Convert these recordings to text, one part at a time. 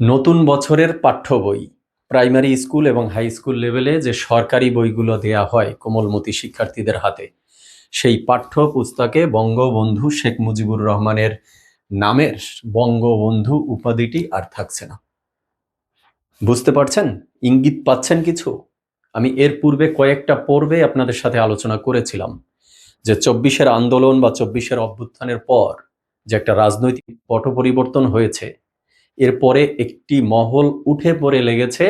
নতুন বছরের পাঠ্য বই প্রাইমারি স্কুল এবং হাই স্কুল লেভেলে যে সরকারি বইগুলো দেয়া হয় কোমলমতি শিক্ষার্থীদের হাতে, সেই পাঠ্য পুস্তকে বঙ্গবন্ধু শেখ মুজিবুর রহমানের নামের বঙ্গবন্ধু উপাধিটি আর থাকছে না। বুঝতে পারছেন? ইঙ্গিত পাচ্ছেন কিছু? আমি এর পূর্বে কয়েকটা পর্বে আপনাদের সাথে আলোচনা করেছিলাম যে ২৪-এর আন্দোলন বা ২৪-এর অভ্যুত্থানের পর যে একটা রাজনৈতিক পট পরিবর্তন হয়েছে, এরপরে একটি মহল উঠে পড়ে লেগেছে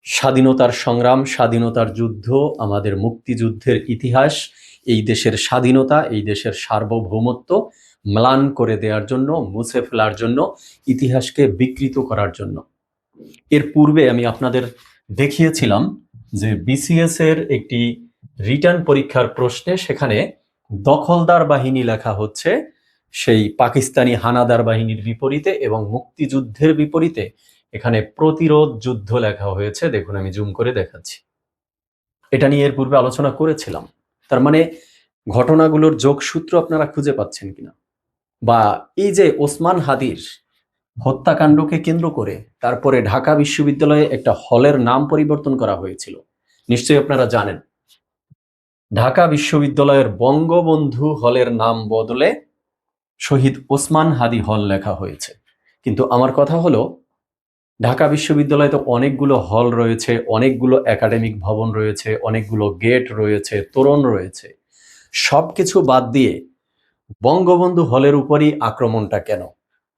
স্বাধীনতার সংগ্রাম, স্বাধীনতার যুদ্ধ, আমাদের মুক্তিযুদ্ধের ইতিহাস, এই দেশের স্বাধীনতা, এই দেশের সার্বভৌমত্ব ম্লান করে দেওয়ার জন্য, মুছে ফেলার জন্য, ইতিহাসকে বিকৃত করার জন্য। এর পূর্বে আমি আপনাদের দেখিয়েছিলাম যে বিসিএস এর একটি রিটার্ন পরীক্ষার প্রশ্নে সেখানে দখলদার বাহিনী লেখা হচ্ছে সেই পাকিস্তানি হানাদার বাহিনীর বিপরীতে, এবং মুক্তিযুদ্ধের বিপরীতে এখানে প্রতিরোধ যুদ্ধ লেখা হয়েছে। দেখুন, আমি জুম করে দেখাচ্ছি। এটা নিয়ে এর পূর্বে আলোচনা করেছিলাম। তার মানে ঘটনাগুলোর যোগসূত্র আপনারা খুঁজে পাচ্ছেন কিনা? বা এই যে ওসমান হাদির হত্যাকাণ্ডকে কেন্দ্র করে তারপরে ঢাকা বিশ্ববিদ্যালয়ে একটা হলের নাম পরিবর্তন করা হয়েছিল, নিশ্চয়ই আপনারা জানেন। ঢাকা বিশ্ববিদ্যালয়ের বঙ্গবন্ধু হলের নাম বদলে শহীদ ওসমান হাদি হল লেখা হয়েছে। কিন্তু আমার কথা হলো, ঢাকা বিশ্ববিদ্যালয়ে তো অনেকগুলো হল রয়েছে, অনেকগুলো একাডেমিক ভবন রয়েছে, অনেকগুলো গেট রয়েছে, তোরণ রয়েছে। সবকিছু বাদ দিয়ে বঙ্গবন্ধু হলের উপরই আক্রমণটা কেন?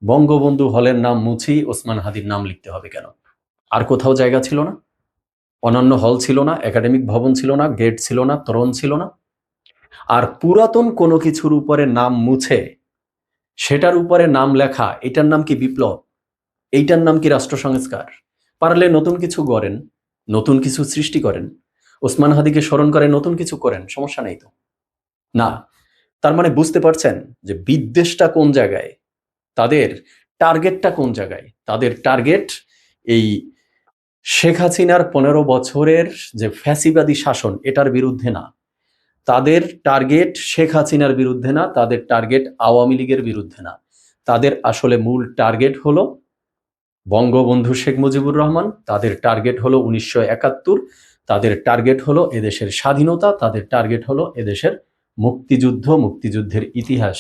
বঙ্গবন্ধু হলের নাম মুছেই ওসমান হাদির নাম লিখতে হবে কেন? আর কোথাও জায়গা ছিল না? অন্যান্য হল ছিল না? একাডেমিক ভবন ছিল না? গেট ছিল না? তোরণ ছিল না? আর পুরাতন কোনো কিছুর উপরে নাম মুছে সেটার উপরে নাম লেখা, এটার নাম কি বিপ্লব? এইটার নাম কি রাষ্ট্র সংস্কার? পারলে নতুন কিছু গড়েন, নতুন কিছু সৃষ্টি করেন, ওসমান হাদিকে স্মরণ করে নতুন কিছু করেন, সমস্যা নেই তো। না, তার মানে বুঝতে পারছেন যে বিদ্বেষটা কোন জায়গায়, তাদের টার্গেটটা কোন জায়গায়? তাদের টার্গেট এই শেখ হাসিনার ১৫ বছরের যে ফ্যাসিবাদী শাসন, এটার বিরুদ্ধে না। তাদের টার্গেট শেখ হাসিনার বিরুদ্ধে না, তাদের টার্গেট আওয়ামী লীগের বিরুদ্ধে না। তাদের আসলে মূল টার্গেট হলো বঙ্গবন্ধু শেখ মুজিবুর রহমান, তাদের টার্গেট হলো ১৯৭১, তাদের টার্গেট হলো এদেশের স্বাধীনতা, তাদের টার্গেট হলো এদেশের মুক্তিযুদ্ধ, মুক্তিযুদ্ধের ইতিহাস।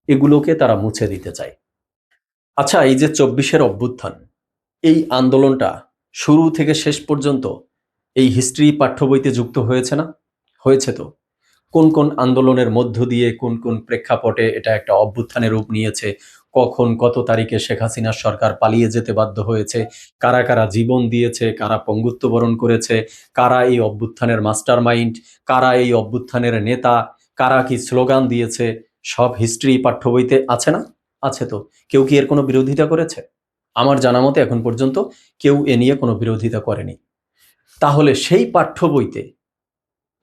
এগুলোকে তারা মুছে দিতে চায়। আচ্ছা, এই যে ২৪-এর অভ্যুত্থান, এই আন্দোলনটা শুরু থেকে শেষ পর্যন্ত এই হিস্ট্রি পাঠ্য বইতে যুক্ত হয়েছে না? হয়েছে তো। কোন কোন আন্দোলনের মধ্য দিয়ে, কোন কোন প্রেক্ষাপটে এটা একটা অভ্যুত্থানের রূপ নিয়েছে, কখন কত তারিখে শেখ হাসিনার সরকার পালিয়ে যেতে বাধ্য হয়েছে, কারা কারা জীবন দিয়েছে, কারা পঙ্গুত্ব বরণ করেছে, কারা এই অভ্যুত্থানের মাস্টার মাইন্ড, কারা এই অভ্যুত্থানের নেতা, কারা কি স্লোগান দিয়েছে, সব হিস্ট্রি পাঠ্য বইতে আছে না? আছে তো। কেউ কি এর কোনো বিরোধিতা করেছে? আমার জানা মতে এখন পর্যন্ত কেউ এ নিয়ে কোনো বিরোধিতা করেনি। তাহলে সেই পাঠ্য বইতে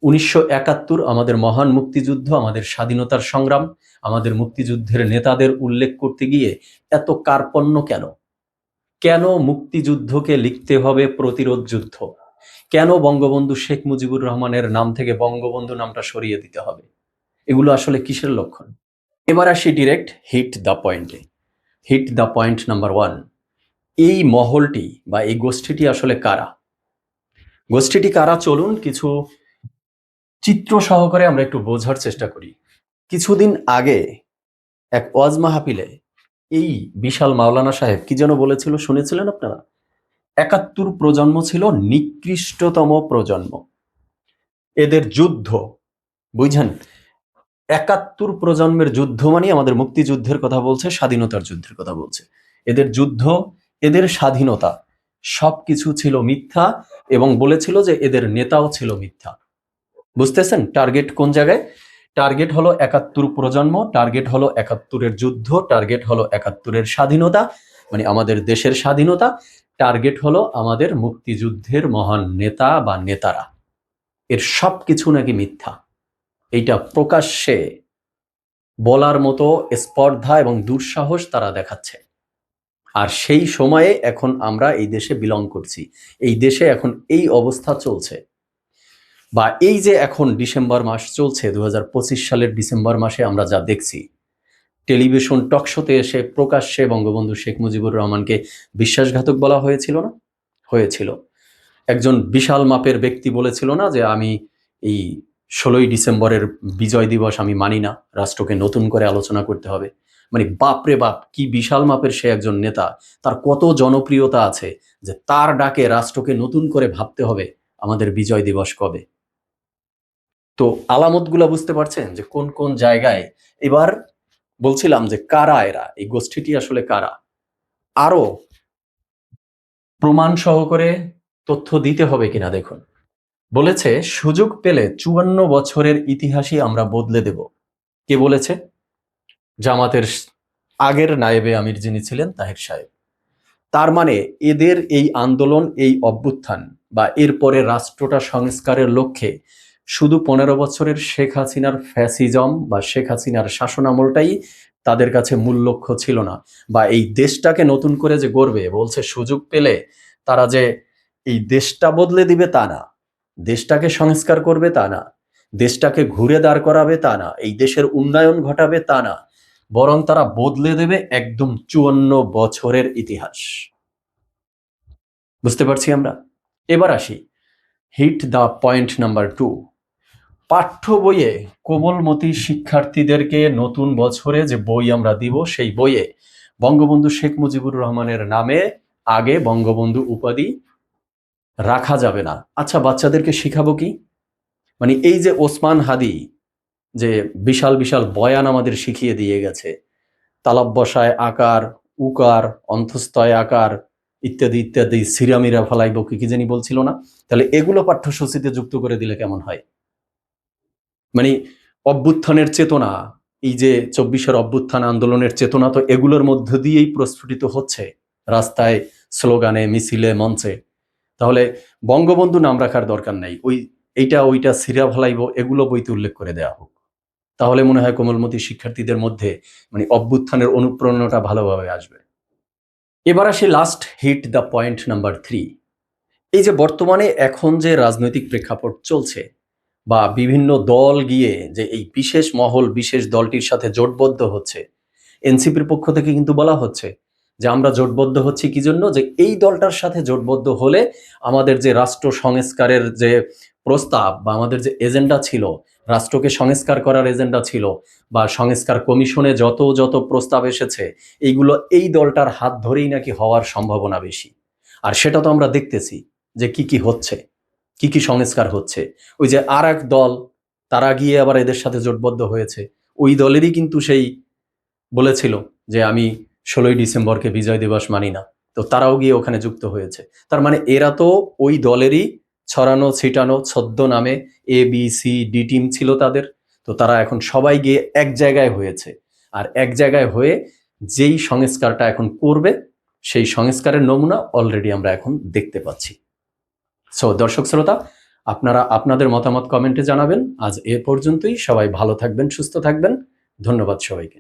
১৯৭১ আমাদের মহান মুক্তিযুদ্ধ, আমাদের স্বাধীনতার সংগ্রাম, আমাদের মুক্তিযুদ্ধের নেতাদের উল্লেখ করতে গিয়ে এত কার্পণ্য কেন? কেন মুক্তিযুদ্ধকে লিখতে হবে প্রতিরোধ যুদ্ধ? কেন বঙ্গবন্ধু শেখ মুজিবুর রহমানের নাম থেকে বঙ্গবন্ধু নামটা সরিয়ে দিতে হবে? এগুলো আসলে কিসের লক্ষণ? এবার আসি ডিরেক্ট হিট দ্য পয়েন্টে। Hit the point number 1। এই মহলটি বা এই গোষ্ঠীটি আসলে কারা? গোষ্ঠীটি কারা চলুন কিছু চিত্র সহকারে আমরা একটু বোঝার চেষ্টা করি। কিছুদিন আগে এক ওয়াজ মাহফিলে এই বিশাল মাওলানা সাহেব কি যেন বলেছিল, শুনেছিলেন আপনারা? ৭১ প্রজন্ম ছিল নিকৃষ্টতম প্রজন্ম, এদের যুদ্ধ, বুঝছেন? ৭১ প্রজন্মের যুদ্ধ মানে আমাদের মুক্তিযুদ্ধের কথা বলছে, স্বাধীনতার যুদ্ধের কথা বলছে। এদের যুদ্ধ, এদের স্বাধীনতা সবকিছু ছিল মিথ্যা, এবং বলেছিল যে এদের নেতাও ছিল মিথ্যা। বুঝতেছেন টার্গেট কোন জায়গায়? টার্গেট হলো ৭১ প্রজন্ম, টার্গেট হলো ৭১-এর যুদ্ধ, টার্গেট হলো ৭১-এর স্বাধীনতা, মানে আমাদের দেশের স্বাধীনতা, টার্গেট হলো আমাদের মুক্তিযুদ্ধের মহান নেতা বা নেতারা। এর সবকিছু নাকি মিথ্যা। এইটা প্রকাশ্যে বলার মতো স্পর্ধা এবং দুঃসাহস তারা দেখাচ্ছে। আর সেই সময়ে এখন আমরা এই দেশে বিলং করছি, এই দেশে এখন এই অবস্থা চলছে। বা এই যে এখন ডিসেম্বর মাস চলছে, ২০২৫ সালের ডিসেম্বর মাসে আমরা যা দেখছি, টেলিভিশন টক শোতে এসে প্রকাশ্যে বঙ্গবন্ধু শেখ মুজিবুর রহমানকে বিশ্বাসঘাতক বলা হয়েছিল না? হয়েছিল। একজন বিশাল মাপের ব্যক্তি বলেছিল না যে আমি এই 16ই ডিসেম্বরের বিজয় দিবস আমি মানি না, রাষ্ট্রকে নতুন করে আলোচনা করতে হবে। মানে বাপরে বাপ, কি বিশাল মাপের সে একজন নেতা, তার কত জনপ্রিয়তা আছে যে তার ডাকে রাষ্ট্রকে নতুন করে ভাবতে হবে আমাদের বিজয় দিবস কবে। তো আলামতগুলো বুঝতে পারছেন যে কোন কোন জায়গায়। এবার বলছিলাম যে কারা এরা, এই গোষ্ঠীটি আসলে কারা, আরো প্রমাণ সহকারে তথ্য দিতে হবে কিনা দেখুন। বলেছে সুযোগ পেলে 54 বছরের ইতিহাসই আমরা বদলে দেব। কে বলেছে? জামাতের আগের নায়েবে আমির যিনি ছিলেন তাহের সাহেব। তার মানে এদের এই আন্দোলন, এই অভ্যুত্থান বা এরপরে রাষ্ট্রটা সংস্কারের লক্ষ্যে শুধু 15 বছরের শেখ হাসিনার ফ্যাসিজম বা শেখ হাসিনার শাসনামলটাই তাদের কাছে মূল লক্ষ্য ছিল না, বা এই দেশটাকে নতুন করে যে গড়বে বলছে সুযোগ পেলে তারা যে এই দেশটা বদলে দিবে তা না, দেশটাকে সংস্কার করবে তা না, দেশটাকে ঘুরে দাঁড় করাবে তা না, এই দেশের উন্নয়ন ঘটাবে তা না, বরং তারা বদলে দেবে একদম 54 বছরের ইতিহাস। বুঝতে পারছি আমরা। এবার আসি হিট দ্য পয়েন্ট নাম্বার 2। পাঠ্য বইয়ে কোমলমতি শিক্ষার্থীদেরকে নতুন বছরে যে বই আমরা দিব, সেই বইয়ে বঙ্গবন্ধু শেখ মুজিবুর রহমানের নামে আগে বঙ্গবন্ধু উপাধি রাখা যাবে না। আচ্ছা, বাচ্চাদেরকে শিখাবো কি? মানে এই যে ওসমান হাদি যে বিশাল বিশাল বয়ান আমাদের শিখিয়ে দিয়ে গেছে, তালাব বসায় আকার, উকার, অন্তস্তয় আকার ইত্যাদি ইত্যাদি, সিরামিরা ফলাইব কি কি জানি বলছিল না? তাহলে এগুলো পাঠ্যসূচিতে যুক্ত করে দিলে কেমন হয়? মানে অভ্যুত্থানের চেতনা, এই যে 24-এর অভ্যুত্থান আন্দোলনের চেতনা তো এগুলোর মধ্য দিয়েই প্রস্ফুটিত হচ্ছে রাস্তায়, স্লোগানে, মিছিলে, মঞ্চে। তাহলে বঙ্গবন্ধু নাম রাখার দরকার নাই, ওই এইটা ওইটা সিরা ফলাইব এগুলো বইতে উল্লেখ করে দেওয়া হোক। তাহলে মনে হয় কোমলমতি শিক্ষার্থীদের মধ্যে মানে অভ্যুত্থানের অনুপ্রেরণাটা ভালোভাবে আসবে। এবার আসি last hit the point number 3। এই যে বর্তমানে এখন যে রাজনৈতিক প্রেক্ষাপট চলছে, বা বিভিন্ন দল গিয়ে যে এই বিশেষ মহল বিশেষ দলটির সাথে জোটবদ্ধ হচ্ছে, এনসিপির পক্ষ থেকে কিন্তু বলা হচ্ছে যে আমরা জোটবদ্ধ হচ্ছি কি জন্য, যে এই দলটার সাথে জোটবদ্ধ হলে আমাদের যে রাষ্ট্র সংস্কারের যে প্রস্তাব বা আমাদের যে এজেন্ডা ছিল, রাষ্ট্রকে সংস্কার করার এজেন্ডা ছিল, বা সংস্কার কমিশনে যত যত প্রস্তাব এসেছে, এইগুলো এই দলটার হাত ধরেই নাকি হওয়ার সম্ভাবনা বেশি। আর সেটা তো আমরা দেখতেছি যে কি কি হচ্ছে, কি কি সংস্কার হচ্ছে। ওই যে আর এক দল, তারা গিয়ে আবার এদের সাথে জোটবদ্ধ হয়েছে, ওই দলেরই কিন্তু সেই বলেছিল যে আমি 16ই ডিসেম্বরকে বিজয় দিবস মানি না, তো তারাও গিয়ে ওখানে যুক্ত হয়েছে। তার মানে এরা তো ওই দলেরই ছড়ানো ছিটানো ছদ্ম নামে ABCD টিম ছিল তাদের। তো তারা এখন সবাই গিয়ে এক জায়গায় হয়েছে, আর এক জায়গায় হয়ে যেই সংস্কারটা এখন করবে সেই সংস্কারের নমুনা অলরেডি আমরা এখন দেখতে পাচ্ছি। সো দর্শক শ্রোতা, আপনারা আপনাদের মতামত কমেন্টে জানাবেন। আজ এ পর্যন্তই। সবাই ভালো থাকবেন, সুস্থ থাকবেন। ধন্যবাদ সবাইকে।